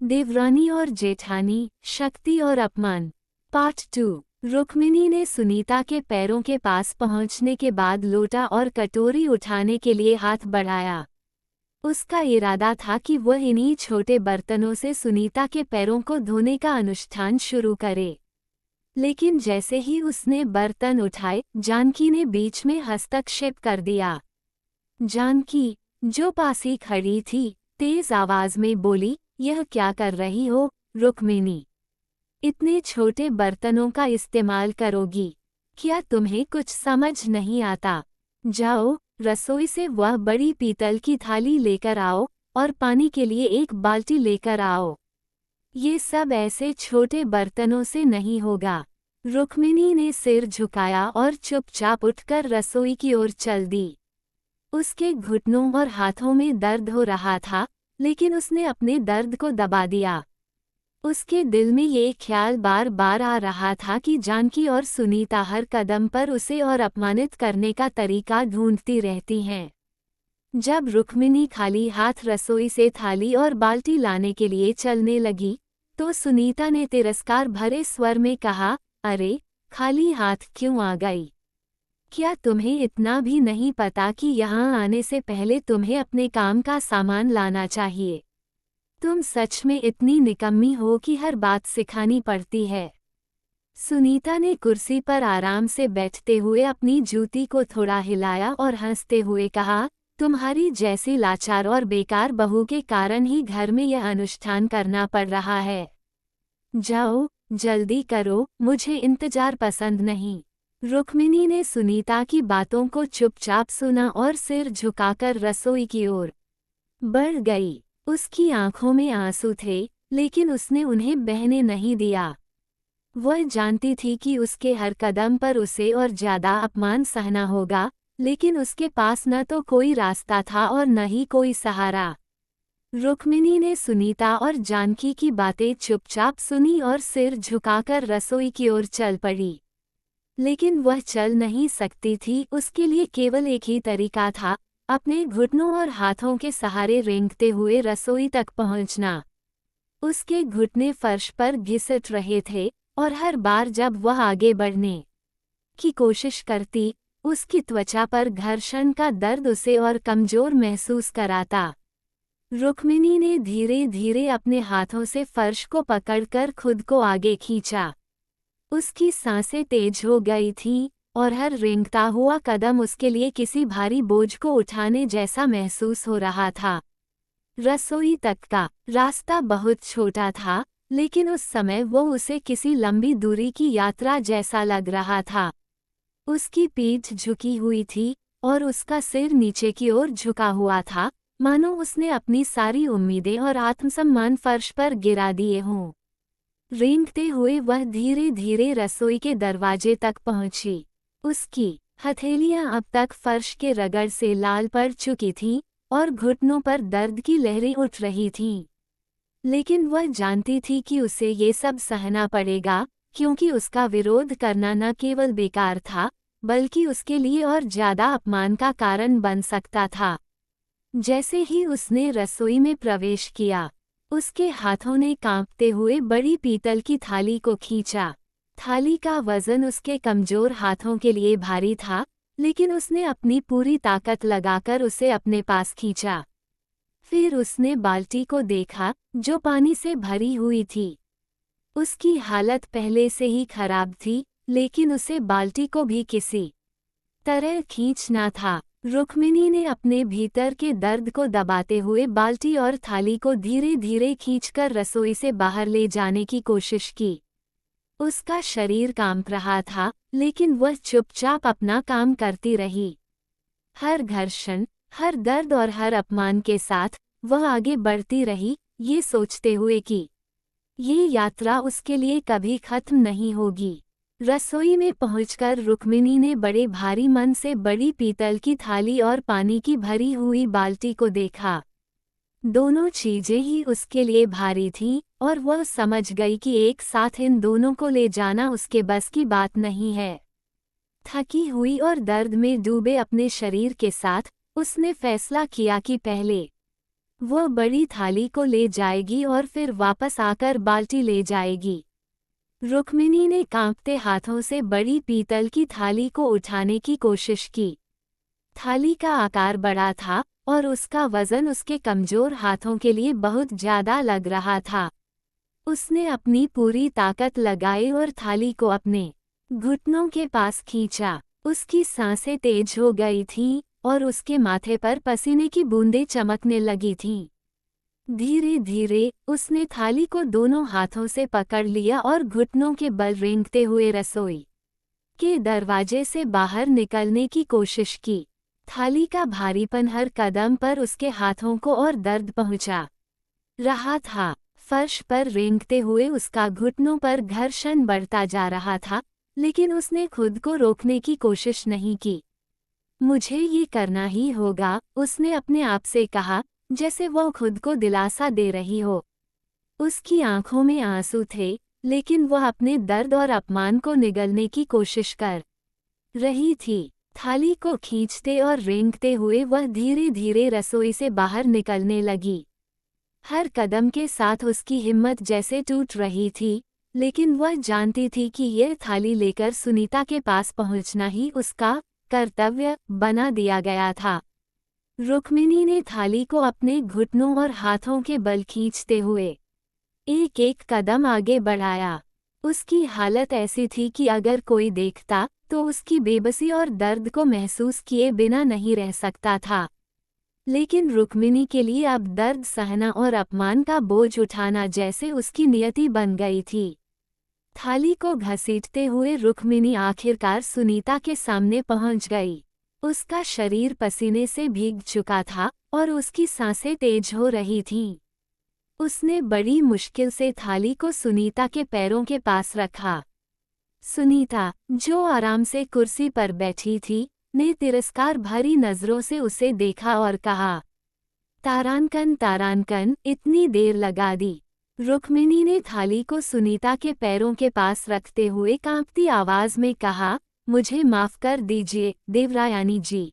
देवरानी और जेठानी, शक्ति और अपमान। पार्ट 2। रुक्मिणी ने सुनीता के पैरों के पास पहुंचने के बाद लोटा और कटोरी उठाने के लिए हाथ बढ़ाया। उसका इरादा था कि वह इन्हीं छोटे बर्तनों से सुनीता के पैरों को धोने का अनुष्ठान शुरू करे। लेकिन जैसे ही उसने बर्तन उठाए, जानकी ने बीच में हस्तक्षेप कर दिया। जानकी, जो पास ही खड़ी थी, तेज आवाज में बोली, यह क्या कर रही हो, रुक्मिणी? इतने छोटे बर्तनों का इस्तेमाल करोगी? क्या तुम्हें कुछ समझ नहीं आता? जाओ, रसोई से वह बड़ी पीतल की थाली लेकर आओ और पानी के लिए एक बाल्टी लेकर आओ। ये सब ऐसे छोटे बर्तनों से नहीं होगा। रुक्मिणी ने सिर झुकाया और चुपचाप उठकर रसोई की ओर चल दी। उसके घुटनों और हाथों में दर्द हो रहा था, लेकिन उसने अपने दर्द को दबा दिया। उसके दिल में ये ख्याल बार बार आ रहा था कि जानकी और सुनीता हर कदम पर उसे और अपमानित करने का तरीका ढूंढती रहती हैं। जब रुक्मिणी खाली हाथ रसोई से थाली और बाल्टी लाने के लिए चलने लगी, तो सुनीता ने तिरस्कार भरे स्वर में कहा, अरे, खाली हाथ क्यों आ गई? क्या तुम्हें इतना भी नहीं पता कि यहाँ आने से पहले तुम्हें अपने काम का सामान लाना चाहिए? तुम सच में इतनी निकम्मी हो कि हर बात सिखानी पड़ती है। सुनीता ने कुर्सी पर आराम से बैठते हुए अपनी जूती को थोड़ा हिलाया और हंसते हुए कहा, तुम्हारी जैसी लाचार और बेकार बहू के कारण ही घर में यह अनुष्ठान करना पड़ रहा है। जाओ, जल्दी करो, मुझे इंतजार पसंद नहीं। रुक्मिणी ने सुनीता की बातों को चुपचाप सुना और सिर झुकाकर रसोई की ओर बढ़ गई। उसकी आंखों में आंसू थे, लेकिन उसने उन्हें बहने नहीं दिया। वह जानती थी कि उसके हर कदम पर उसे और ज्यादा अपमान सहना होगा, लेकिन उसके पास न तो कोई रास्ता था और न ही कोई सहारा। रुक्मिणी ने सुनीता और जानकी की बातें चुपचाप सुनी और सिर झुकाकर रसोई की ओर चल पड़ी। लेकिन वह चल नहीं सकती थी। उसके लिए केवल एक ही तरीका था, अपने घुटनों और हाथों के सहारे रेंगते हुए रसोई तक पहुंचना। उसके घुटने फर्श पर घिसट रहे थे, और हर बार जब वह आगे बढ़ने की कोशिश करती, उसकी त्वचा पर घर्षण का दर्द उसे और कमजोर महसूस कराता। रुक्मिणी ने धीरे धीरे अपने हाथों से फर्श को पकड़कर खुद को आगे खींचा। उसकी सांसें तेज हो गई थीं, और हर रेंगता हुआ कदम उसके लिए किसी भारी बोझ को उठाने जैसा महसूस हो रहा था। रसोई तक का रास्ता बहुत छोटा था, लेकिन उस समय वो उसे किसी लंबी दूरी की यात्रा जैसा लग रहा था। उसकी पीठ झुकी हुई थी, और उसका सिर नीचे की ओर झुका हुआ था, मानो उसने अपनी सारी उम्मीदें और आत्मसम्मान फर्श पर गिरा दिए हों। रेंगते हुए वह धीरे धीरे रसोई के दरवाजे तक पहुंची। उसकी हथेलियां अब तक फर्श के रगड़ से लाल पड़ चुकी थीं, और घुटनों पर दर्द की लहरें उठ रही थीं। लेकिन वह जानती थी कि उसे ये सब सहना पड़ेगा, क्योंकि उसका विरोध करना न केवल बेकार था, बल्कि उसके लिए और ज्यादा अपमान का कारण बन सकता था। जैसे ही उसने रसोई में प्रवेश किया, उसके हाथों ने कांपते हुए बड़ी पीतल की थाली को खींचा। थाली का वजन उसके कमजोर हाथों के लिए भारी था, लेकिन उसने अपनी पूरी ताकत लगाकर उसे अपने पास खींचा। फिर उसने बाल्टी को देखा, जो पानी से भरी हुई थी। उसकी हालत पहले से ही खराब थी, लेकिन उसे बाल्टी को भी किसी तरह खींचना था। रुक्मिणी ने अपने भीतर के दर्द को दबाते हुए बाल्टी और थाली को धीरे धीरे खींचकर रसोई से बाहर ले जाने की कोशिश की। उसका शरीर कांप रहा था, लेकिन वह चुपचाप अपना काम करती रही। हर घर्षण, हर दर्द और हर अपमान के साथ वह आगे बढ़ती रही, ये सोचते हुए कि ये यात्रा उसके लिए कभी खत्म नहीं होगी। रसोई में पहुंचकर रुक्मिणी ने बड़े भारी मन से बड़ी पीतल की थाली और पानी की भरी हुई बाल्टी को देखा। दोनों चीजें ही उसके लिए भारी थीं, और वह समझ गई कि एक साथ इन दोनों को ले जाना उसके बस की बात नहीं है। थकी हुई और दर्द में डूबे अपने शरीर के साथ उसने फैसला किया कि पहले वो बड़ी थाली को ले जाएगी और फिर वापस आकर बाल्टी ले जाएगी। रुक्मिणी ने कांपते हाथों से बड़ी पीतल की थाली को उठाने की कोशिश की। थाली का आकार बड़ा था और उसका वजन उसके कमजोर हाथों के लिए बहुत ज्यादा लग रहा था। उसने अपनी पूरी ताकत लगाई और थाली को अपने घुटनों के पास खींचा। उसकी सांसें तेज हो गई थीं और उसके माथे पर पसीने की बूंदें चमकने लगी थीं। धीरे धीरे उसने थाली को दोनों हाथों से पकड़ लिया और घुटनों के बल रेंगते हुए रसोई के दरवाजे से बाहर निकलने की कोशिश की। थाली का भारीपन हर कदम पर उसके हाथों को और दर्द पहुंचा रहा था। फर्श पर रेंगते हुए उसका घुटनों पर घर्षण बढ़ता जा रहा था, लेकिन उसने खुद को रोकने की कोशिश नहीं की। मुझे ये करना ही होगा, उसने अपने आप से कहा, जैसे वो खुद को दिलासा दे रही हो। उसकी आंखों में आंसू थे, लेकिन वह अपने दर्द और अपमान को निगलने की कोशिश कर रही थी। थाली को खींचते और रेंगते हुए वह धीरे धीरे रसोई से बाहर निकलने लगी। हर कदम के साथ उसकी हिम्मत जैसे टूट रही थी, लेकिन वह जानती थी कि यह थाली लेकर सुनीता के पास पहुंचना ही उसका कर्तव्य बना दिया गया था। रुक्मिणी ने थाली को अपने घुटनों और हाथों के बल खींचते हुए एक एक कदम आगे बढ़ाया। उसकी हालत ऐसी थी कि अगर कोई देखता तो उसकी बेबसी और दर्द को महसूस किए बिना नहीं रह सकता था। लेकिन रुक्मिणी के लिए अब दर्द सहना और अपमान का बोझ उठाना जैसे उसकी नियति बन गई थी। थाली को घसीटते हुए रुक्मिणी आखिरकार सुनीता के सामने पहुंच गई। उसका शरीर पसीने से भीग चुका था और उसकी सांसें तेज हो रही थीं। उसने बड़ी मुश्किल से थाली को सुनीता के पैरों के पास रखा। सुनीता, जो आराम से कुर्सी पर बैठी थी, ने तिरस्कार भरी नजरों से उसे देखा और कहा, तारांकन तारांकन, इतनी देर लगा दी। रुक्मिणी ने थाली को सुनीता के पैरों के पास रखते हुए कांपती आवाज में कहा, मुझे माफ कर दीजिए देवरायानी जी,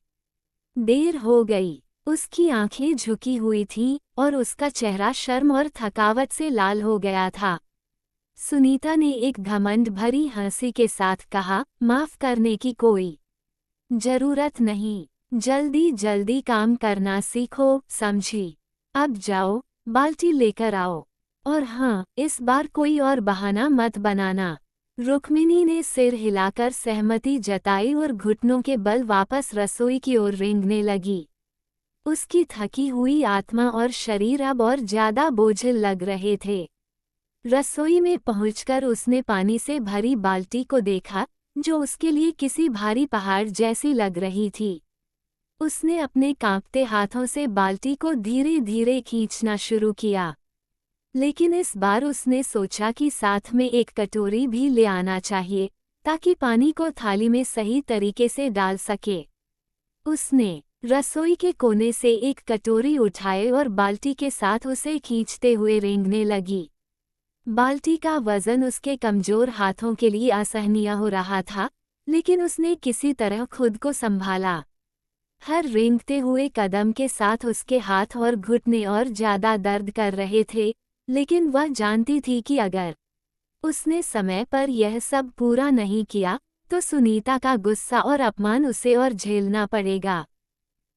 देर हो गई। उसकी आंखें झुकी हुई थीं और उसका चेहरा शर्म और थकावट से लाल हो गया था। सुनीता ने एक घमंड भरी हंसी के साथ कहा, माफ करने की कोई जरूरत नहीं, जल्दी जल्दी काम करना सीखो, समझी। अब जाओ, बाल्टी लेकर आओ, और हाँ, इस बार कोई और बहाना मत बनाना। रुक्मिणी ने सिर हिलाकर सहमति जताई और घुटनों के बल वापस रसोई की ओर रेंगने लगी। उसकी थकी हुई आत्मा और शरीर अब और ज्यादा बोझिल लग रहे थे। रसोई में पहुंचकर उसने पानी से भरी बाल्टी को देखा, जो उसके लिए किसी भारी पहाड़ जैसी लग रही थी। उसने अपने कांपते हाथों से बाल्टी को धीरे धीरे खींचना शुरू किया, लेकिन इस बार उसने सोचा कि साथ में एक कटोरी भी ले आना चाहिए, ताकि पानी को थाली में सही तरीके से डाल सके। उसने रसोई के कोने से एक कटोरी उठाए और बाल्टी के साथ उसे खींचते हुए रेंगने लगी। बाल्टी का वजन उसके कमजोर हाथों के लिए असहनीय हो रहा था, लेकिन उसने किसी तरह खुद को संभाला। हर रेंगते हुए कदम के साथ उसके हाथ और घुटने और ज्यादा दर्द कर रहे थे, लेकिन वह जानती थी कि अगर उसने समय पर यह सब पूरा नहीं किया, तो सुनीता का गुस्सा और अपमान उसे और झेलना पड़ेगा।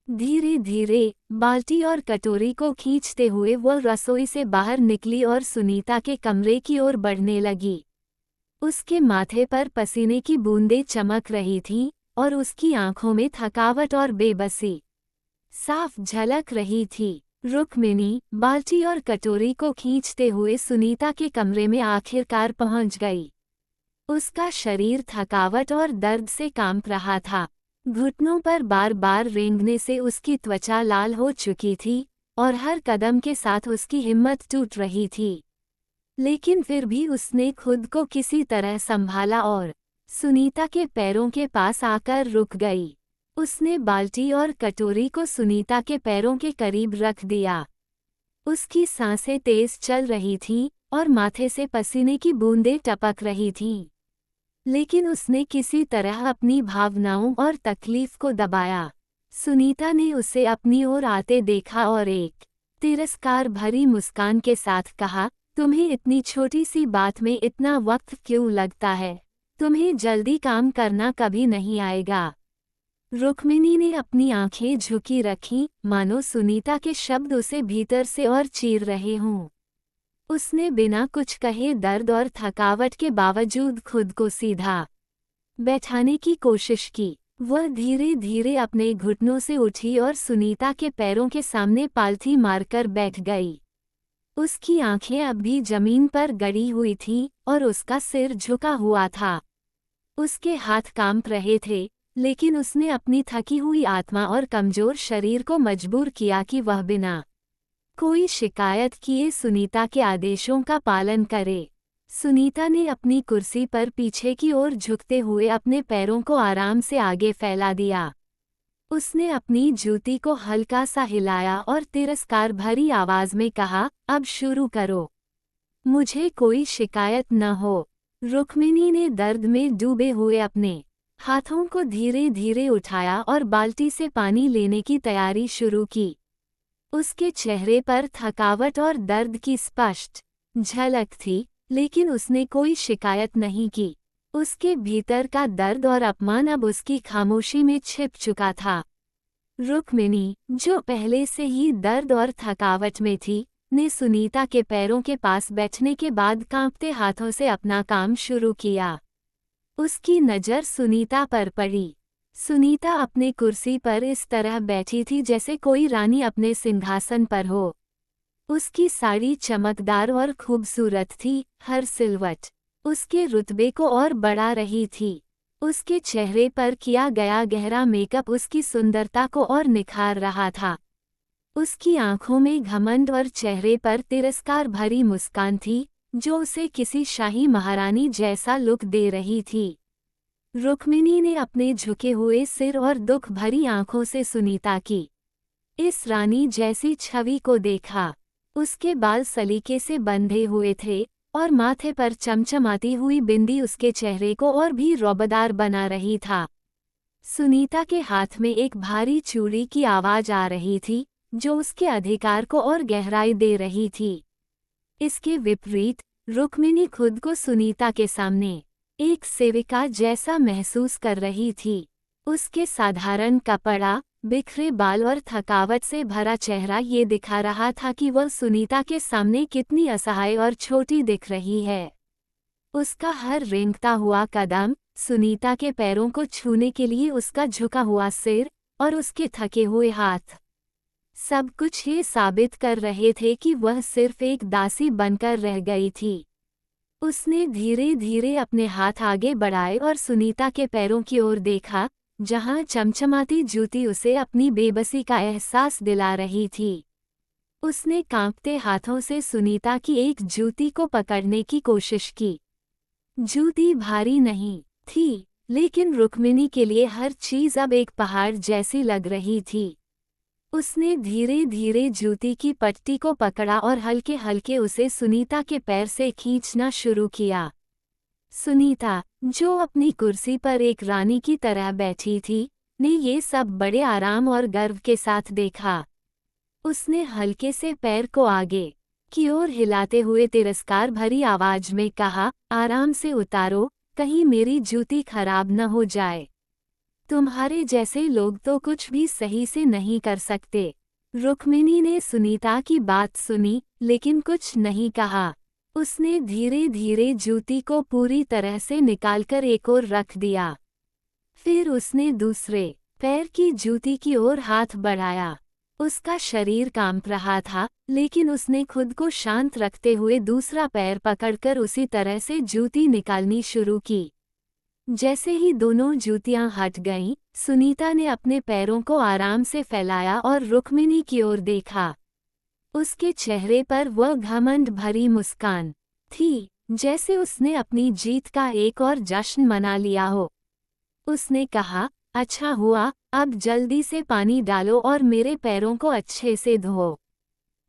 धीरे धीरे बाल्टी और कटोरी को खींचते हुए वह रसोई से बाहर निकली और सुनीता के कमरे की ओर बढ़ने लगी। उसके माथे पर पसीने की बूंदें चमक रही थीं और उसकी आंखों में थकावट और बेबसी साफ झलक रही थी। रुक्मिणी बाल्टी और कटोरी को खींचते हुए सुनीता के कमरे में आखिरकार पहुंच गई। उसका शरीर थकावट और दर्द से कांप रहा था। घुटनों पर बार बार रेंगने से उसकी त्वचा लाल हो चुकी थी और हर कदम के साथ उसकी हिम्मत टूट रही थी। लेकिन फिर भी उसने खुद को किसी तरह संभाला और सुनीता के पैरों के पास आकर रुक गई। उसने बाल्टी और कटोरी को सुनीता के पैरों के करीब रख दिया। उसकी सांसें तेज चल रही थीं और माथे से पसीने की बूंदें टपक रही थीं, लेकिन उसने किसी तरह अपनी भावनाओं और तकलीफ को दबाया। सुनीता ने उसे अपनी ओर आते देखा और एक तिरस्कार भरी मुस्कान के साथ कहा, तुम्हें इतनी छोटी सी बात में इतना वक्त क्यों लगता है? तुम्हें जल्दी काम करना कभी नहीं आएगा। रुक्मिणी ने अपनी आंखें झुकी रखीं, मानो सुनीता के शब्द उसे भीतर से और चीर रहे हों। उसने बिना कुछ कहे दर्द और थकावट के बावजूद खुद को सीधा बैठाने की कोशिश की। वह धीरे धीरे अपने घुटनों से उठी और सुनीता के पैरों के सामने पालथी मारकर बैठ गई। उसकी आंखें अब भी जमीन पर गड़ी हुई थीं और उसका सिर झुका हुआ था। उसके हाथ कांप रहे थे, लेकिन उसने अपनी थकी हुई आत्मा और कमजोर शरीर को मजबूर किया कि वह बिना कोई शिकायत किए सुनीता के आदेशों का पालन करे। सुनीता ने अपनी कुर्सी पर पीछे की ओर झुकते हुए अपने पैरों को आराम से आगे फैला दिया। उसने अपनी जूती को हल्का सा हिलाया और तिरस्कार भरी आवाज में कहा, अब शुरू करो। मुझे कोई शिकायत न हो। रुक्मिणी ने दर्द में डूबे हुए अपने हाथों को धीरे धीरे उठाया और बाल्टी से पानी लेने की तैयारी शुरू की। उसके चेहरे पर थकावट और दर्द की स्पष्ट झलक थी, लेकिन उसने कोई शिकायत नहीं की। उसके भीतर का दर्द और अपमान अब उसकी खामोशी में छिप चुका था। रुक्मिणी, जो पहले से ही दर्द और थकावट में थी, ने सुनीता के पैरों के पास बैठने के बाद कांपते हाथों से अपना काम शुरू किया। उसकी नज़र सुनीता पर पड़ी। सुनीता अपने कुर्सी पर इस तरह बैठी थी जैसे कोई रानी अपने सिंहासन पर हो। उसकी साड़ी चमकदार और खूबसूरत थी, हर सिलवट उसके रुतबे को और बढ़ा रही थी। उसके चेहरे पर किया गया गहरा मेकअप उसकी सुंदरता को और निखार रहा था। उसकी आंखों में घमंड और चेहरे पर तिरस्कार भरी मुस्कान थी, जो उसे किसी शाही महारानी जैसा लुक दे रही थी। रुक्मिणी ने अपने झुके हुए सिर और दुख भरी आंखों से सुनीता की इस रानी जैसी छवि को देखा। उसके बाल सलीके से बंधे हुए थे और माथे पर चमचमाती हुई बिंदी उसके चेहरे को और भी रौबदार बना रही था। सुनीता के हाथ में एक भारी चूड़ी की आवाज आ रही थी, जो उसके अधिकार को और गहराई दे रही थी। इसके विपरीत रुक्मिणी खुद को सुनीता के सामने एक सेविका जैसा महसूस कर रही थी। उसके साधारण कपड़ा, बिखरे बाल और थकावट से भरा चेहरा ये दिखा रहा था कि वह सुनीता के सामने कितनी असहाय और छोटी दिख रही है। उसका हर रेंगता हुआ कदम, सुनीता के पैरों को छूने के लिए उसका झुका हुआ सिर और उसके थके हुए हाथ, सब कुछ ये साबित कर रहे थे कि वह सिर्फ एक दासी बनकर रह गई थी। उसने धीरे धीरे अपने हाथ आगे बढ़ाए और सुनीता के पैरों की ओर देखा, जहां चमचमाती जूती उसे अपनी बेबसी का एहसास दिला रही थी। उसने कांपते हाथों से सुनीता की एक जूती को पकड़ने की कोशिश की। जूती भारी नहीं थी, लेकिन रुक्मिणी के लिए हर चीज अब एक पहाड़ जैसी लग रही थी। उसने धीरे धीरे जूती की पट्टी को पकड़ा और हल्के हल्के उसे सुनीता के पैर से खींचना शुरू किया। सुनीता, जो अपनी कुर्सी पर एक रानी की तरह बैठी थी, ने ये सब बड़े आराम और गर्व के साथ देखा। उसने हल्के से पैर को आगे की ओर हिलाते हुए तिरस्कार भरी आवाज में कहा, आराम से उतारो, कहीं मेरी जूती खराब न हो जाए। तुम्हारे जैसे लोग तो कुछ भी सही से नहीं कर सकते। रुक्मिणी ने सुनीता की बात सुनी, लेकिन कुछ नहीं कहा। उसने धीरे धीरे जूती को पूरी तरह से निकालकर एक ओर रख दिया। फिर उसने दूसरे पैर की जूती की ओर हाथ बढ़ाया। उसका शरीर कांप रहा था, लेकिन उसने खुद को शांत रखते हुए दूसरा पैर पकड़कर उसी तरह से जूती निकालनी शुरू की। जैसे ही दोनों जूतियां हट गईं, सुनीता ने अपने पैरों को आराम से फैलाया और रुक्मिणी की ओर देखा। उसके चेहरे पर वह घमंड भरी मुस्कान थी, जैसे उसने अपनी जीत का एक और जश्न मना लिया हो। उसने कहा, अच्छा हुआ, अब जल्दी से पानी डालो और मेरे पैरों को अच्छे से धो।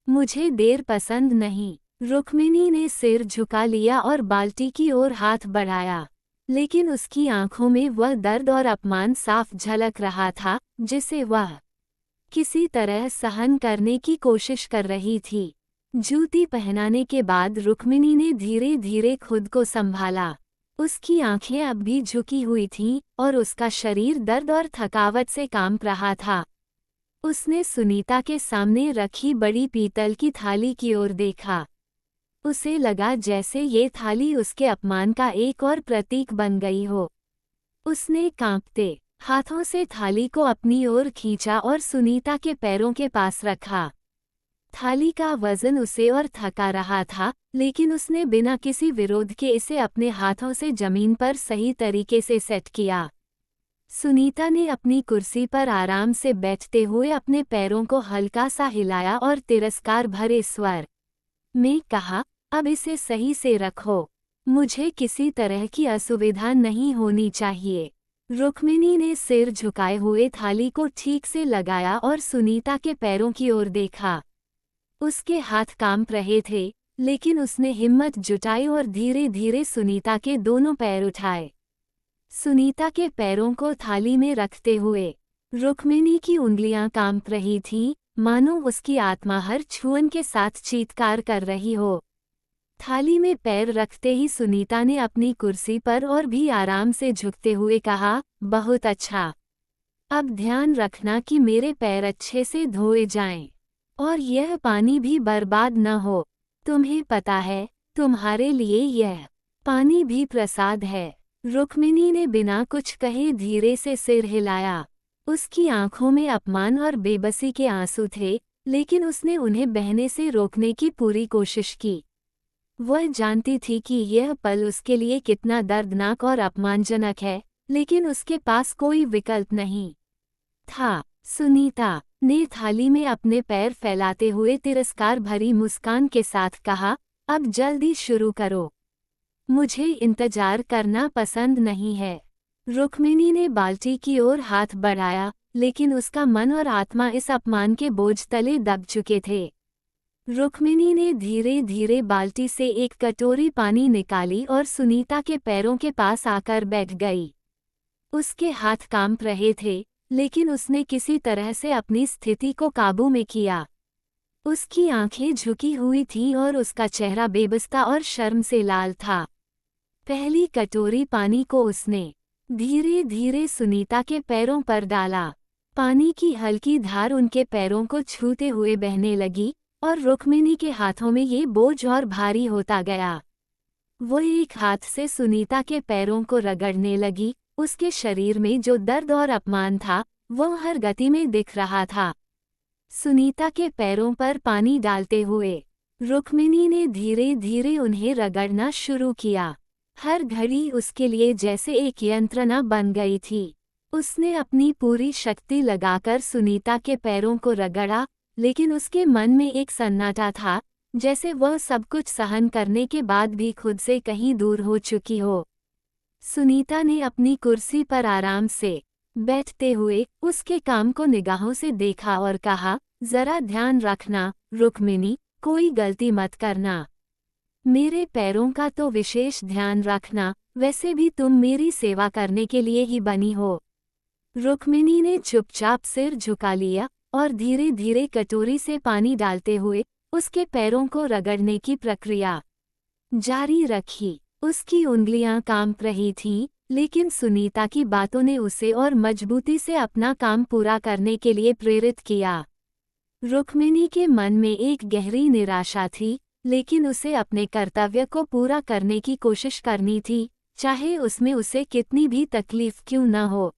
मुझे देर पसंद नहीं। रुक्मिणी ने सिर झुका लिया और बाल्टी की ओर हाथ बढ़ाया, लेकिन उसकी आंखों में वह दर्द और अपमान साफ झलक रहा था, जिसे वह किसी तरह सहन करने की कोशिश कर रही थी। जूती पहनाने के बाद रुक्मिणी ने धीरे धीरे खुद को संभाला। उसकी आंखें अब भी झुकी हुई थीं और उसका शरीर दर्द और थकावट से कांप रहा था। उसने सुनीता के सामने रखी बड़ी पीतल की थाली की ओर देखा। उसे लगा जैसे ये थाली उसके अपमान का एक और प्रतीक बन गई हो। उसने कांपते हाथों से थाली को अपनी ओर खींचा और सुनीता के पैरों के पास रखा। थाली का वजन उसे और थका रहा था, लेकिन उसने बिना किसी विरोध के इसे अपने हाथों से जमीन पर सही तरीके से सेट किया। सुनीता ने अपनी कुर्सी पर आराम से बैठते हुए अपने पैरों को हल्का सा हिलाया और तिरस्कार भरे स्वर में कहा, अब इसे सही से रखो। मुझे किसी तरह की असुविधा नहीं होनी चाहिए। रुक्मिणी ने सिर झुकाए हुए थाली को ठीक से लगाया और सुनीता के पैरों की ओर देखा। उसके हाथ कांप रहे थे, लेकिन उसने हिम्मत जुटाई और धीरे धीरे सुनीता के दोनों पैर उठाए। सुनीता के पैरों को थाली में रखते हुए रुक्मिणी की उंगलियां कांप रही थीं, मानो उसकी आत्मा हर छुअन के साथ चीत्कार कर रही हो। थाली में पैर रखते ही सुनीता ने अपनी कुर्सी पर और भी आराम से झुकते हुए कहा, बहुत अच्छा। अब ध्यान रखना कि मेरे पैर अच्छे से धोए जाएं, और यह पानी भी बर्बाद न हो। तुम्हें पता है, तुम्हारे लिए यह पानी भी प्रसाद है। रुक्मिणी ने बिना कुछ कहे धीरे से सिर हिलाया। उसकी आंखों में अपमान और बेबसी के आंसू थे, लेकिन उसने उन्हें बहने से रोकने की पूरी कोशिश की। वह जानती थी कि यह पल उसके लिए कितना दर्दनाक और अपमानजनक है, लेकिन उसके पास कोई विकल्प नहीं था। सुनीता ने थाली में अपने पैर फैलाते हुए तिरस्कार भरी मुस्कान के साथ कहा, अब जल्दी शुरू करो। मुझे इंतजार करना पसंद नहीं है। रुक्मिणी ने बाल्टी की ओर हाथ बढ़ाया, लेकिन उसका मन और आत्मा इस अपमान के बोझ तले दब चुके थे। रुक्मिणी ने धीरे धीरे बाल्टी से एक कटोरी पानी निकाली और सुनीता के पैरों के पास आकर बैठ गई। उसके हाथ कांप रहे थे, लेकिन उसने किसी तरह से अपनी स्थिति को काबू में किया। उसकी आंखें झुकी हुई थीं और उसका चेहरा बेबस्ता और शर्म से लाल था। पहली कटोरी पानी को उसने धीरे धीरे सुनीता के पैरों पर डाला। पानी की हल्की धार उनके पैरों को छूते हुए बहने लगी और रुक्मिणी के हाथों में ये बोझ और भारी होता गया। वो एक हाथ से सुनीता के पैरों को रगड़ने लगी। उसके शरीर में जो दर्द और अपमान था, वो हर गति में दिख रहा था। सुनीता के पैरों पर पानी डालते हुए रुक्मिणी ने धीरे धीरे उन्हें रगड़ना शुरू किया। हर घड़ी उसके लिए जैसे एक यंत्रणा बन गई थी। उसने अपनी पूरी शक्ति लगाकर सुनीता के पैरों को रगड़ा, लेकिन उसके मन में एक सन्नाटा था, जैसे वह सब कुछ सहन करने के बाद भी खुद से कहीं दूर हो चुकी हो। सुनीता ने अपनी कुर्सी पर आराम से बैठते हुए उसके काम को निगाहों से देखा और कहा, जरा ध्यान रखना रुक्मिणी, कोई गलती मत करना। मेरे पैरों का तो विशेष ध्यान रखना, वैसे भी तुम मेरी सेवा करने के लिए ही बनी हो। रुक्मिणी ने चुपचाप सिर झुका लिया और धीरे धीरे कटोरी से पानी डालते हुए उसके पैरों को रगड़ने की प्रक्रिया जारी रखी। उसकी उंगलियां कांप रही थीं, लेकिन सुनीता की बातों ने उसे और मजबूती से अपना काम पूरा करने के लिए प्रेरित किया। रुक्मिणी के मन में एक गहरी निराशा थी, लेकिन उसे अपने कर्तव्य को पूरा करने की कोशिश करनी थी, चाहे उसमें उसे कितनी भी तकलीफ क्यों न हो।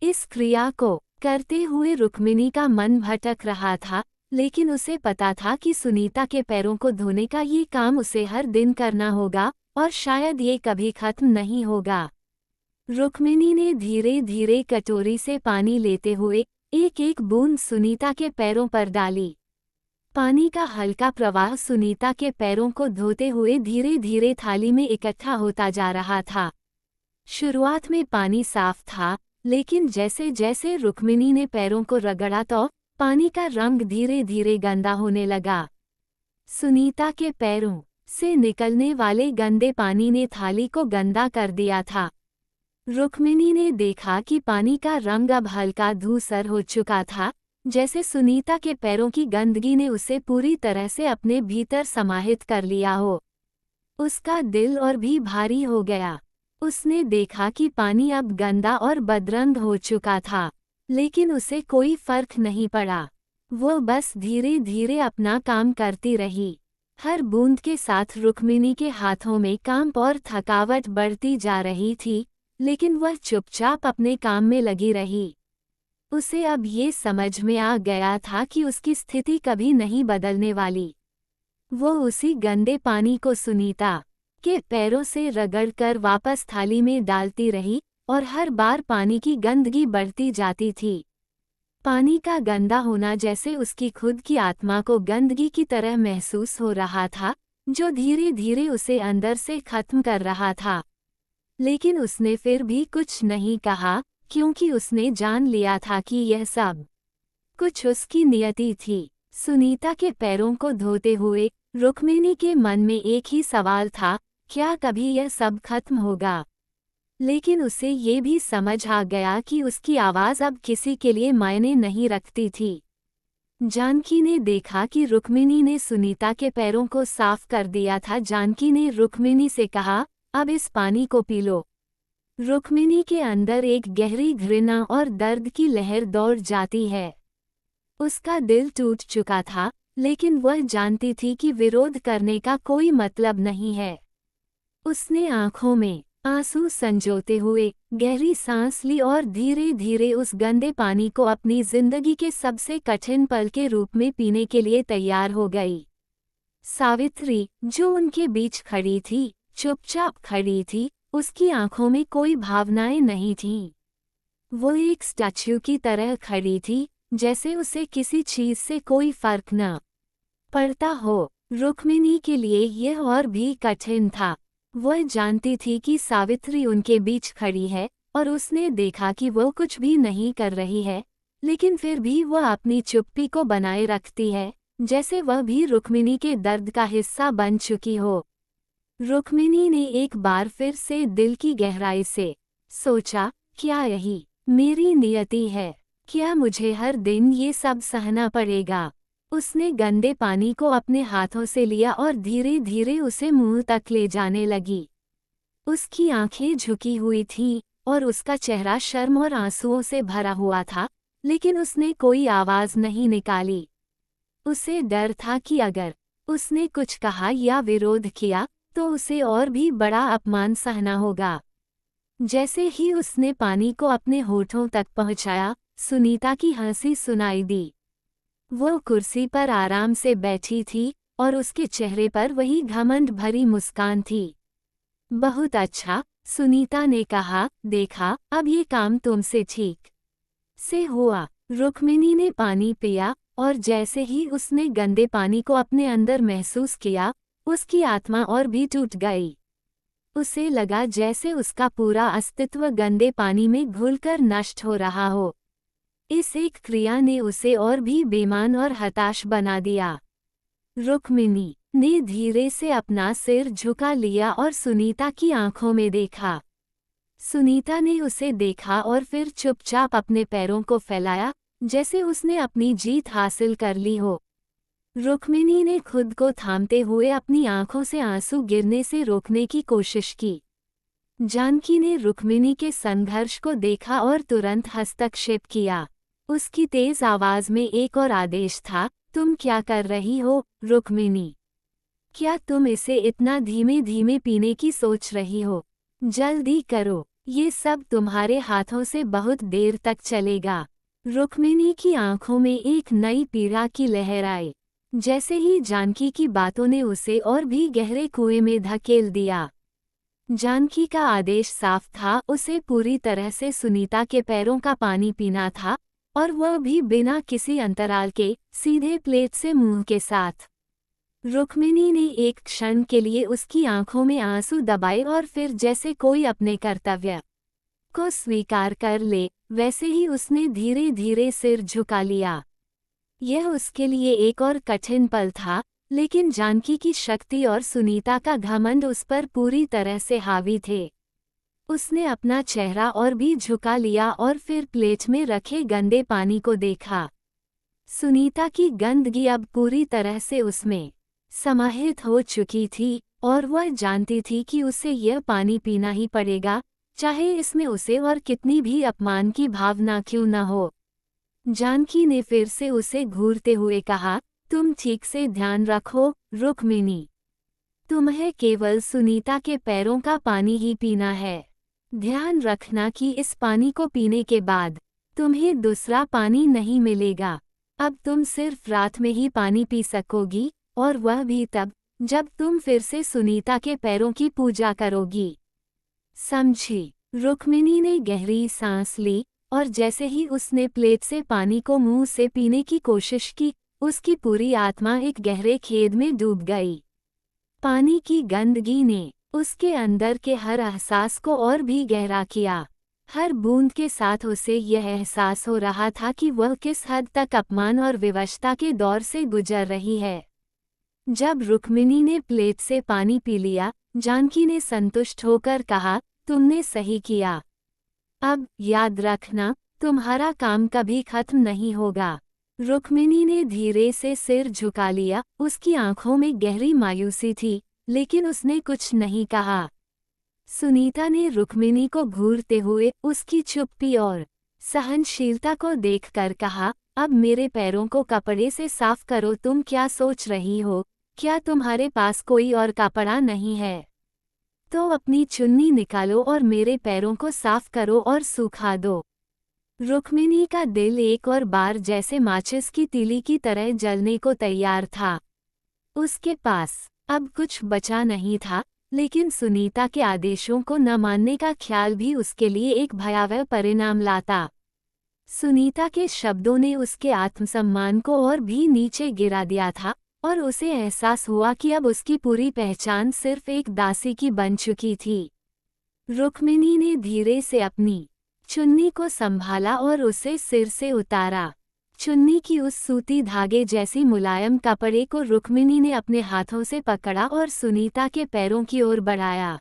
इस क्रिया को करते हुए रुक्मिणी का मन भटक रहा था, लेकिन उसे पता था कि सुनीता के पैरों को धोने का ये काम उसे हर दिन करना होगा और शायद ये कभी खत्म नहीं होगा। रुक्मिणी ने धीरे धीरे कटोरी से पानी लेते हुए एक एक बूंद सुनीता के पैरों पर डाली। पानी का हल्का प्रवाह सुनीता के पैरों को धोते हुए धीरे धीरे थाली में इकट्ठा होता जा रहा था। शुरुआत में पानी साफ था, लेकिन जैसे जैसे रुक्मिणी ने पैरों को रगड़ा तो पानी का रंग धीरे धीरे गंदा होने लगा। सुनीता के पैरों से निकलने वाले गंदे पानी ने थाली को गंदा कर दिया था। रुक्मिणी ने देखा कि पानी का रंग अब हल्का धूसर हो चुका था, जैसे सुनीता के पैरों की गंदगी ने उसे पूरी तरह से अपने भीतर समाहित कर लिया हो। उसका दिल और भी भारी हो गया। उसने देखा कि पानी अब गंदा और बदरंग हो चुका था, लेकिन उसे कोई फर्क नहीं पड़ा। वो बस धीरे धीरे अपना काम करती रही। हर बूंद के साथ रुक्मिणी के हाथों में कांप और थकावट बढ़ती जा रही थी, लेकिन वह चुपचाप अपने काम में लगी रही। उसे अब ये समझ में आ गया था कि उसकी स्थिति कभी नहीं बदलने वाली। वो उसी गंदे पानी को सुनीता के पैरों से रगड़कर वापस थाली में डालती रही, और हर बार पानी की गंदगी बढ़ती जाती थी। पानी का गंदा होना जैसे उसकी खुद की आत्मा को गंदगी की तरह महसूस हो रहा था, जो धीरे धीरे उसे अंदर से खत्म कर रहा था। लेकिन उसने फिर भी कुछ नहीं कहा, क्योंकि उसने जान लिया था कि यह सब कुछ उसकी नियति थी। सुनीता के पैरों को धोते हुए रुक्मिणी के मन में एक ही सवाल था, क्या कभी यह सब खत्म होगा? लेकिन उसे ये भी समझ आ गया कि उसकी आवाज़ अब किसी के लिए मायने नहीं रखती थी। जानकी ने देखा कि रुक्मिणी ने सुनीता के पैरों को साफ कर दिया था। जानकी ने रुक्मिणी से कहा, अब इस पानी को पी लो। रुक्मिणी के अंदर एक गहरी घृणा और दर्द की लहर दौड़ जाती है। उसका दिल टूट चुका था, लेकिन वह जानती थी कि विरोध करने का कोई मतलब नहीं है। उसने आंखों में आंसू संजोते हुए गहरी सांस ली और धीरे धीरे उस गंदे पानी को अपनी जिंदगी के सबसे कठिन पल के रूप में पीने के लिए तैयार हो गई। सावित्री, जो उनके बीच खड़ी थी, चुपचाप खड़ी थी। उसकी आंखों में कोई भावनाएं नहीं थीं। वो एक स्टैच्यू की तरह खड़ी थी, जैसे उसे किसी चीज से कोई फर्क न पड़ता हो। रुक्मिणी के लिए यह और भी कठिन था। वह जानती थी कि सावित्री उनके बीच खड़ी है, और उसने देखा कि वो कुछ भी नहीं कर रही है, लेकिन फिर भी वह अपनी चुप्पी को बनाए रखती है, जैसे वह भी रुक्मिणी के दर्द का हिस्सा बन चुकी हो। रुक्मिणी ने एक बार फिर से दिल की गहराई से सोचा, क्या यही मेरी नियति है? क्या मुझे हर दिन ये सब सहना पड़ेगा? उसने गंदे पानी को अपने हाथों से लिया और धीरे धीरे उसे मुंह तक ले जाने लगी। उसकी आंखें झुकी हुई थीं, और उसका चेहरा शर्म और आंसुओं से भरा हुआ था, लेकिन उसने कोई आवाज नहीं निकाली। उसे डर था कि अगर उसने कुछ कहा या विरोध किया, तो उसे और भी बड़ा अपमान सहना होगा। जैसे ही उसने पानी को अपने होठों तक पहुंचाया, सुनीता की हंसी सुनाई दी। वो कुर्सी पर आराम से बैठी थी, और उसके चेहरे पर वही घमंड भरी मुस्कान थी। बहुत अच्छा, सुनीता ने कहा, देखा, अब ये काम तुमसे ठीक से हुआ। रुक्मिणी ने पानी पिया, और जैसे ही उसने गंदे पानी को अपने अंदर महसूस किया, उसकी आत्मा और भी टूट गई। उसे लगा जैसे उसका पूरा अस्तित्व गंदे पानी में घुलकर नष्ट हो रहा हो। इस एक क्रिया ने उसे और भी बेईमान और हताश बना दिया। रुक्मिणी ने धीरे से अपना सिर झुका लिया और सुनीता की आंखों में देखा। सुनीता ने उसे देखा और फिर चुपचाप अपने पैरों को फैलाया, जैसे उसने अपनी जीत हासिल कर ली हो। रुक्मिणी ने खुद को थामते हुए अपनी आंखों से आंसू गिरने से रोकने की कोशिश की। जानकी ने रुक्मिणी के संघर्ष को देखा और तुरंत हस्तक्षेप किया। उसकी तेज आवाज में एक और आदेश था, तुम क्या कर रही हो, रुक्मिणी? क्या तुम इसे इतना धीमे धीमे पीने की सोच रही हो? जल्दी करो, ये सब तुम्हारे हाथों से बहुत देर तक चलेगा। रुक्मिणी की आंखों में एक नई पीड़ा की लहर आई। जैसे ही जानकी की बातों ने उसे और भी गहरे कुएं में धकेल दिया। जानकी का आदेश साफ था, उसे पूरी तरह से सुनीता के पैरों का पानी पीना था, और वह भी बिना किसी अंतराल के, सीधे प्लेट से मुंह के साथ। रुक्मिणी ने एक क्षण के लिए उसकी आंखों में आंसू दबाए और फिर जैसे कोई अपने कर्तव्य को स्वीकार कर ले, वैसे ही उसने धीरे धीरे सिर झुका लिया। यह उसके लिए एक और कठिन पल था, लेकिन जानकी की शक्ति और सुनीता का घमंड उस पर पूरी तरह से हावी थे। उसने अपना चेहरा और भी झुका लिया और फिर प्लेट में रखे गंदे पानी को देखा। सुनीता की गंदगी अब पूरी तरह से उसमें समाहित हो चुकी थी और वह जानती थी कि उसे यह पानी पीना ही पड़ेगा, चाहे इसमें उसे और कितनी भी अपमान की भावना क्यों न हो। जानकी ने फिर से उसे घूरते हुए कहा, तुम ठीक से ध्यान रखो रुक्मिणी, तुम्हें केवल सुनीता के पैरों का पानी ही पीना है। ध्यान रखना कि इस पानी को पीने के बाद तुम्हें दूसरा पानी नहीं मिलेगा। अब तुम सिर्फ रात में ही पानी पी सकोगी, और वह भी तब जब तुम फिर से सुनीता के पैरों की पूजा करोगी। समझी? रुक्मिणी ने गहरी सांस ली और जैसे ही उसने प्लेट से पानी को मुंह से पीने की कोशिश की, उसकी पूरी आत्मा एक गहरे खेद में डूब गई। पानी की गंदगी ने उसके अंदर के हर एहसास को और भी गहरा किया। हर बूंद के साथ उसे यह एहसास हो रहा था कि वह किस हद तक अपमान और विवशता के दौर से गुजर रही है। जब रुक्मिणी ने प्लेट से पानी पी लिया, जानकी ने संतुष्ट होकर कहा, तुमने सही किया। अब याद रखना, तुम्हारा काम कभी खत्म नहीं होगा। रुक्मिणी ने धीरे से सिर झुका लिया, उसकी आंखों में गहरी मायूसी थी, लेकिन उसने कुछ नहीं कहा। सुनीता ने रुक्मिणी को घूरते हुए उसकी चुप्पी और सहनशीलता को देखकर कहा, अब मेरे पैरों को कपड़े से साफ करो। तुम क्या सोच रही हो, क्या तुम्हारे पास कोई और कपड़ा नहीं है? तो अपनी चुन्नी निकालो और मेरे पैरों को साफ करो और सूखा दो। रुक्मिणी का दिल एक और बार जैसे माचिस की तीली की तरह जलने को तैयार था। उसके पास अब कुछ बचा नहीं था, लेकिन सुनीता के आदेशों को न मानने का ख्याल भी उसके लिए एक भयावह परिणाम लाता। सुनीता के शब्दों ने उसके आत्मसम्मान को और भी नीचे गिरा दिया था, और उसे एहसास हुआ कि अब उसकी पूरी पहचान सिर्फ एक दासी की बन चुकी थी। रुक्मिणी ने धीरे से अपनी चुन्नी को संभाला और उसे सिर से उतारा। चुन्नी की उस सूती धागे जैसी मुलायम कपड़े को रुक्मिणी ने अपने हाथों से पकड़ा और सुनीता के पैरों की ओर बढ़ाया।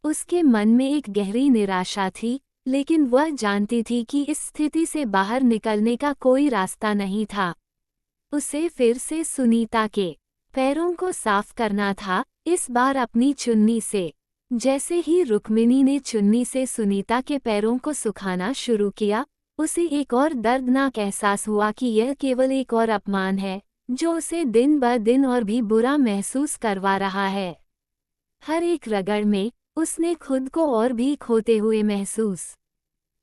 उसके मन में एक गहरी निराशा थी, लेकिन वह जानती थी कि इस स्थिति से बाहर निकलने का कोई रास्ता नहीं था। उसे फिर से सुनीता के पैरों को साफ करना था, इस बार अपनी चुन्नी से। जैसे ही रुक्मिणी ने चुन्नी से सुनीता के पैरों को सुखाना शुरू किया, उसे एक और दर्दनाक एहसास हुआ कि यह केवल एक और अपमान है, जो उसे दिन ब दिन और भी बुरा महसूस करवा रहा है। हर एक रगड़ में उसने खुद को और भी खोते हुए महसूस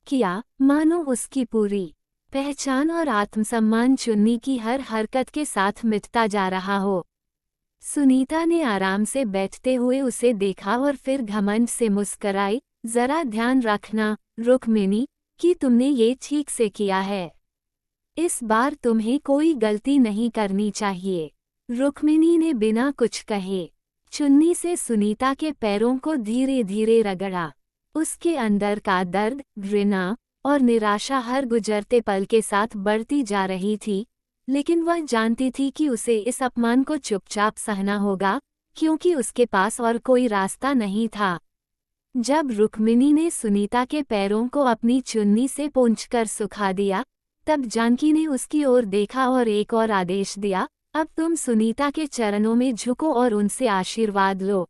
किया, मानो उसकी पूरी पहचान और आत्मसम्मान चुन्नी की हर हरकत के साथ मिटता जा रहा हो। सुनीता ने आराम से बैठते हुए उसे देखा और फिर घमंड से मुस्कराई, जरा ध्यान रखना रुक्मिणी, कि तुमने ये ठीक से किया है। इस बार तुम्हें कोई गलती नहीं करनी चाहिए। रुक्मिणी ने बिना कुछ कहे चुन्नी से सुनीता के पैरों को धीरे धीरे रगड़ा। उसके अंदर का दर्द, घृणा और निराशा हर गुजरते पल के साथ बढ़ती जा रही थी, लेकिन वह जानती थी कि उसे इस अपमान को चुपचाप सहना होगा, क्योंकि उसके पास और कोई रास्ता नहीं था। जब रुक्मिणी ने सुनीता के पैरों को अपनी चुन्नी से पोंछकर सुखा दिया, तब जानकी ने उसकी ओर देखा और एक और आदेश दिया, अब तुम सुनीता के चरणों में झुको और उनसे आशीर्वाद लो।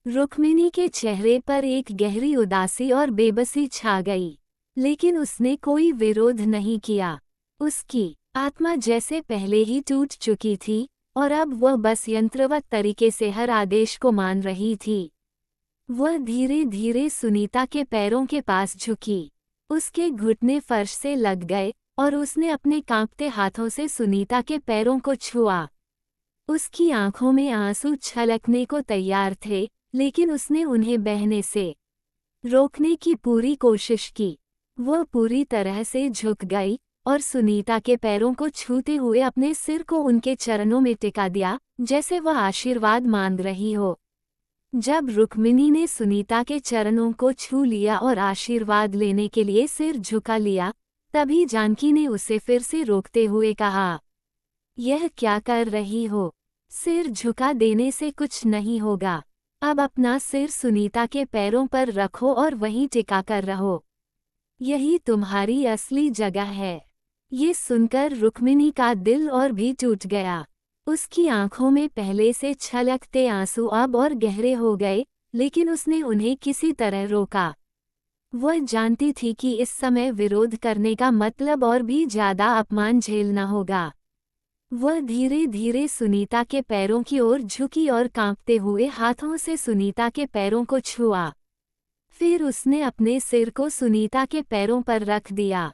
रुक्मिणी के चेहरे पर एक गहरी उदासी और बेबसी छा गई, लेकिन उसने कोई विरोध नहीं किया। उसकी आत्मा जैसे पहले ही टूट चुकी थी, और अब वह बस यंत्रवत तरीके से हर आदेश को मान रही थी। वह धीरे धीरे सुनीता के पैरों के पास झुकी। उसके घुटने फर्श से लग गए और उसने अपने कांपते हाथों से सुनीता के पैरों को छुआ। उसकी आंखों में आंसू छलकने को तैयार थे, लेकिन उसने उन्हें बहने से रोकने की पूरी कोशिश की। वह पूरी तरह से झुक गई और सुनीता के पैरों को छूते हुए अपने सिर को उनके चरणों में टिका दिया, जैसे वह आशीर्वाद मांग रही हो। जब रुक्मिणी ने सुनीता के चरणों को छू लिया और आशीर्वाद लेने के लिए सिर झुका लिया, तभी जानकी ने उसे फिर से रोकते हुए कहा, यह क्या कर रही हो? सिर झुका देने से कुछ नहीं होगा। अब अपना सिर सुनीता के पैरों पर रखो और वहीं टिका कर रहो। यही तुम्हारी असली जगह है। ये सुनकर रुक्मिणी का दिल और भी टूट गया। उसकी आंखों में पहले से छलकते आंसू अब और गहरे हो गए, लेकिन उसने उन्हें किसी तरह रोका। वह जानती थी कि इस समय विरोध करने का मतलब और भी ज्यादा अपमान झेलना होगा। वह धीरे धीरे सुनीता के पैरों की ओर झुकी और कांपते हुए हाथों से सुनीता के पैरों को छुआ। फिर उसने अपने सिर को सुनीता के पैरों पर रख दिया।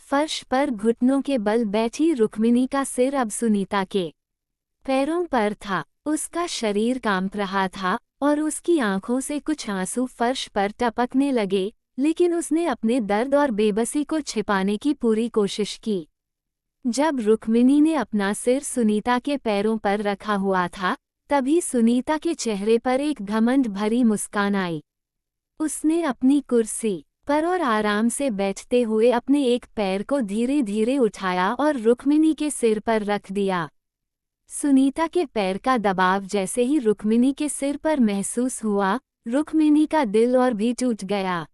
फर्श पर घुटनों के बल बैठी रुक्मिणी का सिर अब सुनीता के पैरों पर था। उसका शरीर कांप रहा था और उसकी आंखों से कुछ आंसू फर्श पर टपकने लगे, लेकिन उसने अपने दर्द और बेबसी को छिपाने की पूरी कोशिश की। जब रुक्मिणी ने अपना सिर सुनीता के पैरों पर रखा हुआ था, तभी सुनीता के चेहरे पर एक घमंड भरी मुस्कान आई। उसने अपनी कुर्सी पर और आराम से बैठते हुए अपने एक पैर को धीरे धीरे उठाया और रुक्मिणी के सिर पर रख दिया। सुनीता के पैर का दबाव जैसे ही रुक्मिणी के सिर पर महसूस हुआ, रुक्मिणी का दिल और भी टूट गया।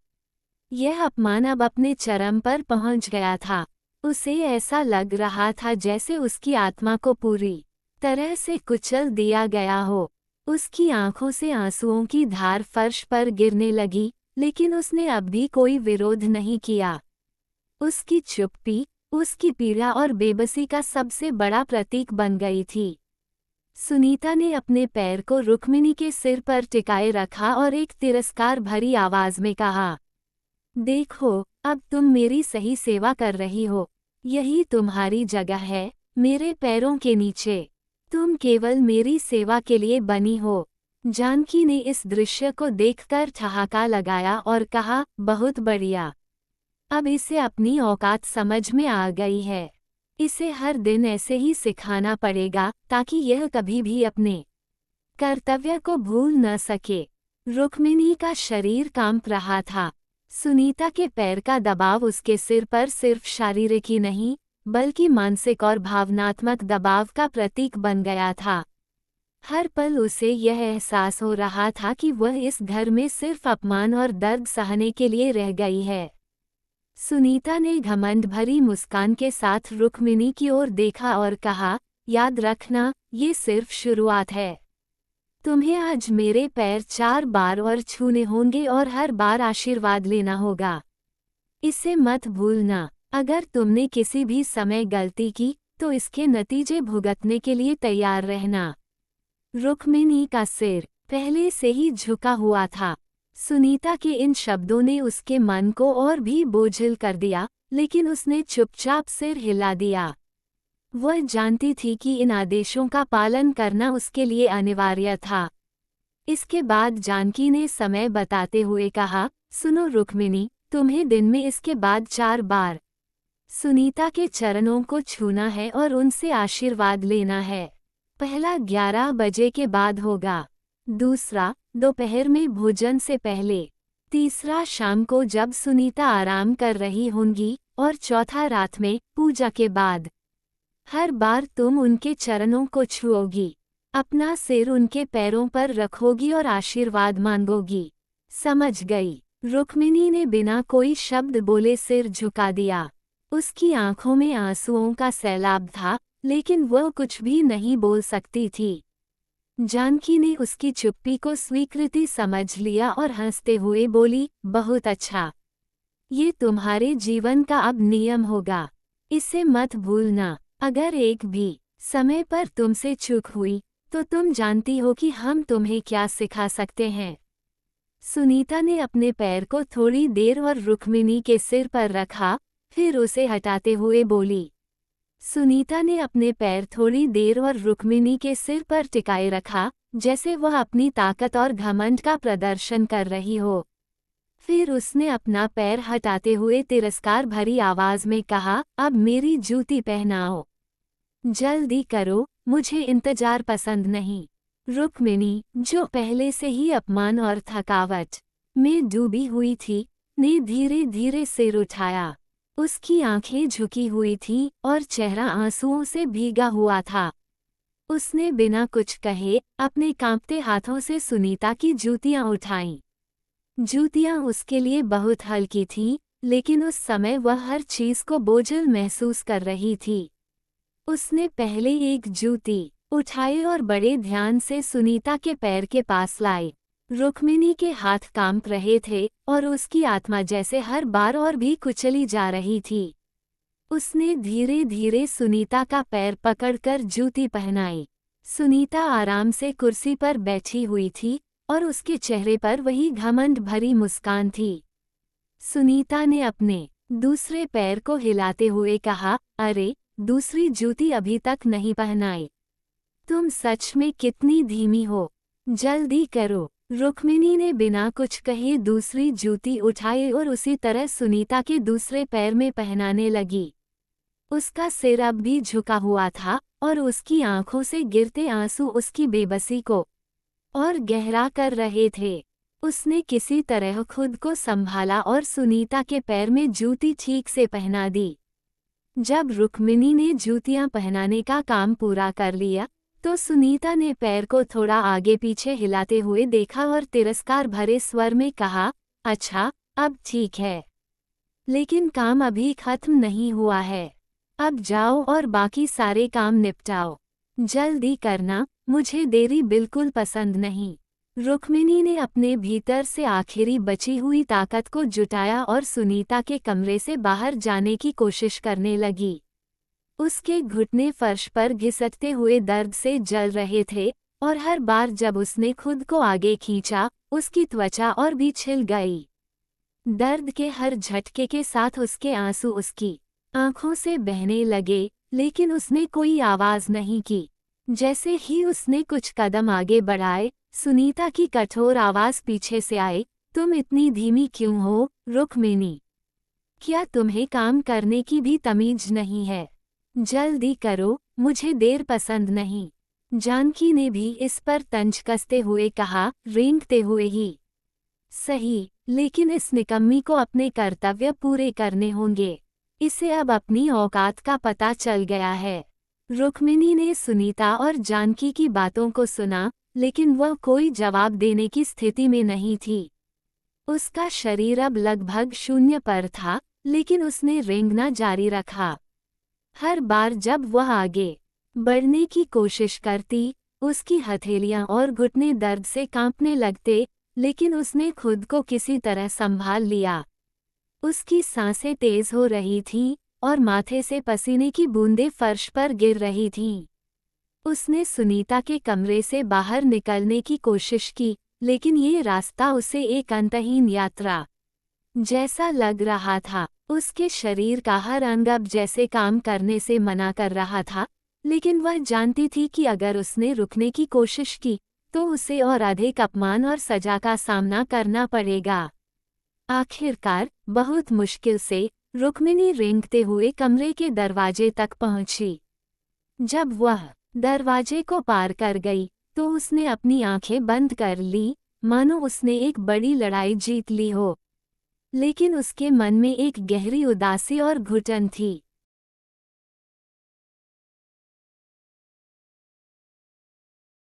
यह अपमान अब अपने चरम पर पहुंच गया था। उसे ऐसा लग रहा था जैसे उसकी आत्मा को पूरी तरह से कुचल दिया गया हो। उसकी आंखों से आंसुओं की धार फर्श पर गिरने लगी, लेकिन उसने अब भी कोई विरोध नहीं किया। उसकी चुप्पी उसकी पीड़ा और बेबसी का सबसे बड़ा प्रतीक बन गई थी। सुनीता ने अपने पैर को रुक्मिणी के सिर पर टिकाए रखा और एक तिरस्कार भरी आवाज में कहा, देखो, अब तुम मेरी सही सेवा कर रही हो। यही तुम्हारी जगह है, मेरे पैरों के नीचे। तुम केवल मेरी सेवा के लिए बनी हो। जानकी ने इस दृश्य को देखकर ठहाका लगाया और कहा, बहुत बढ़िया। अब इसे अपनी औकात समझ में आ गई है। इसे हर दिन ऐसे ही सिखाना पड़ेगा ताकि यह कभी भी अपने कर्तव्य को भूल न सके। रुक्मिणी का शरीर कांप रहा था। सुनीता के पैर का दबाव उसके सिर पर सिर्फ शारीरिक ही नहीं, बल्कि मानसिक और भावनात्मक दबाव का प्रतीक बन गया था। हर पल उसे यह एहसास हो रहा था कि वह इस घर में सिर्फ अपमान और दर्द सहने के लिए रह गई है। सुनीता ने घमंड भरी मुस्कान के साथ रुक्मिणी की ओर देखा और कहा, याद रखना, ये सिर्फ शुरुआत है। तुम्हें आज मेरे पैर 4 बार और छूने होंगे और हर बार आशीर्वाद लेना होगा। इसे मत भूलना। अगर तुमने किसी भी समय गलती की, तो इसके नतीजे भुगतने के लिए तैयार रहना। रुक्मिणी का सिर पहले से ही झुका हुआ था। सुनीता के इन शब्दों ने उसके मन को और भी बोझिल कर दिया, लेकिन उसने चुपचाप सिर हिला दिया। वह जानती थी कि इन आदेशों का पालन करना उसके लिए अनिवार्य था। इसके बाद जानकी ने समय बताते हुए कहा, सुनो रुक्मिणी, तुम्हें दिन में इसके बाद 4 बार सुनीता के चरणों को छूना है और उनसे आशीर्वाद लेना है। पहला 11 बजे के बाद होगा, दूसरा दोपहर में भोजन से पहले, तीसरा शाम को जब सुनीता आराम कर रही होंगी, और चौथा रात में पूजा के बाद। हर बार तुम उनके चरणों को छुओगी, अपना सिर उनके पैरों पर रखोगी और आशीर्वाद मांगोगी। समझ गई? रुक्मिणी ने बिना कोई शब्द बोले सिर झुका दिया। उसकी आंखों में आंसुओं का सैलाब था, लेकिन वह कुछ भी नहीं बोल सकती थी। जानकी ने उसकी चुप्पी को स्वीकृति समझ लिया और हंसते हुए बोली, बहुत अच्छा। ये तुम्हारे जीवन का अब नियम होगा। इसे मत भूलना। अगर एक भी समय पर तुमसे चूक हुई, तो तुम जानती हो कि हम तुम्हें क्या सिखा सकते हैं। सुनीता ने अपने पैर को थोड़ी देर और रुक्मिणी के सिर पर रखा, फिर उसे हटाते हुए बोली। सुनीता ने अपने पैर थोड़ी देर और रुक्मिणी के सिर पर टिकाए रखा, जैसे वह अपनी ताकत और घमंड का प्रदर्शन कर रही हो। फिर उसने अपना पैर हटाते हुए तिरस्कार भरी आवाज में कहा, अब मेरी जूती पहनाओ। जल्दी करो, मुझे इंतजार पसंद नहीं। रुक्मिणी, जो पहले से ही अपमान और थकावट में डूबी हुई थी, ने धीरे धीरे सिर उठाया। उसकी आंखें झुकी हुई थीं और चेहरा आंसुओं से भीगा हुआ था। उसने बिना कुछ कहे अपने कांपते हाथों से सुनीता की जूतियां उठाईं। जूतियां उसके लिए बहुत हल्की थीं, लेकिन उस समय वह हर चीज को बोझिल महसूस कर रही थी। उसने पहले एक जूती उठाई और बड़े ध्यान से सुनीता के पैर के पास लाई। रुक्मिणी के हाथ कांप रहे थे और उसकी आत्मा जैसे हर बार और भी कुचली जा रही थी। उसने धीरे धीरे सुनीता का पैर पकड़कर जूती पहनाई। सुनीता आराम से कुर्सी पर बैठी हुई थी और उसके चेहरे पर वही घमंड भरी मुस्कान थी। सुनीता ने अपने दूसरे पैर को हिलाते हुए कहा, अरे, दूसरी जूती अभी तक नहीं पहनाई। तुम सच में कितनी धीमी हो, जल्दी करो। रुक्मिणी ने बिना कुछ कहे दूसरी जूती उठाई और उसी तरह सुनीता के दूसरे पैर में पहनाने लगी। उसका सिर अब भी झुका हुआ था और उसकी आंखों से गिरते आंसू उसकी बेबसी को और गहरा कर रहे थे। उसने किसी तरह खुद को संभाला और सुनीता के पैर में जूती ठीक से पहना दी। जब रुक्मिणी ने जूतियां पहनाने का काम पूरा कर लिया तो सुनीता ने पैर को थोड़ा आगे पीछे हिलाते हुए देखा और तिरस्कार भरे स्वर में कहा, अच्छा, अब ठीक है, लेकिन काम अभी खत्म नहीं हुआ है। अब जाओ और बाकी सारे काम निपटाओ। जल्दी करना, मुझे देरी बिल्कुल पसंद नहीं। रुक्मिणी ने अपने भीतर से आखिरी बची हुई ताकत को जुटाया और सुनीता के कमरे से बाहर जाने की कोशिश करने लगी। उसके घुटने फर्श पर घिसटते हुए दर्द से जल रहे थे और हर बार जब उसने खुद को आगे खींचा, उसकी त्वचा और भी छिल गई। दर्द के हर झटके के साथ उसके आंसू उसकी आंखों से बहने लगे, लेकिन उसने कोई आवाज नहीं की। जैसे ही उसने कुछ कदम आगे बढ़ाए, सुनीता की कठोर आवाज पीछे से आई, तुम इतनी धीमी क्यों हो, रुक्मिणी? क्या तुम्हें काम करने की भी तमीज नहीं है? जल्दी करो, मुझे देर पसंद नहीं। जानकी ने भी इस पर तंज कसते हुए कहा, रेंगते हुए ही। सही, लेकिन इस निकम्मी को अपने कर्तव्य पूरे करने होंगे। इसे अब अपनी औकात का पता चल गया है। रुक्मिणी ने सुनीता और जानकी की बातों को सुना, लेकिन वह कोई जवाब देने की स्थिति में नहीं थी। उसका शरीर अब लगभग शून्य पर था, लेकिन उसने रेंगना जारी रखा। हर बार जब वह आगे बढ़ने की कोशिश करती, उसकी हथेलियां और घुटने दर्द से कांपने लगते, लेकिन उसने खुद को किसी तरह संभाल लिया। उसकी सांसें तेज हो रही थीं और माथे से पसीने की बूंदें फर्श पर गिर रही थीं। उसने सुनीता के कमरे से बाहर निकलने की कोशिश की, लेकिन ये रास्ता उसे एक अंतहीन यात्रा जैसा लग रहा था। उसके शरीर का हर अंग अब जैसे काम करने से मना कर रहा था, लेकिन वह जानती थी कि अगर उसने रुकने की कोशिश की तो उसे और अधिक अपमान और सजा का सामना करना पड़ेगा। आखिरकार बहुत मुश्किल से रुक्मिणी रेंगते हुए कमरे के दरवाजे तक पहुंची। जब वह दरवाजे को पार कर गई तो उसने अपनी आंखें बंद कर ली, मानो उसने एक बड़ी लड़ाई जीत ली हो। लेकिन उसके मन में एक गहरी उदासी और घुटन थी।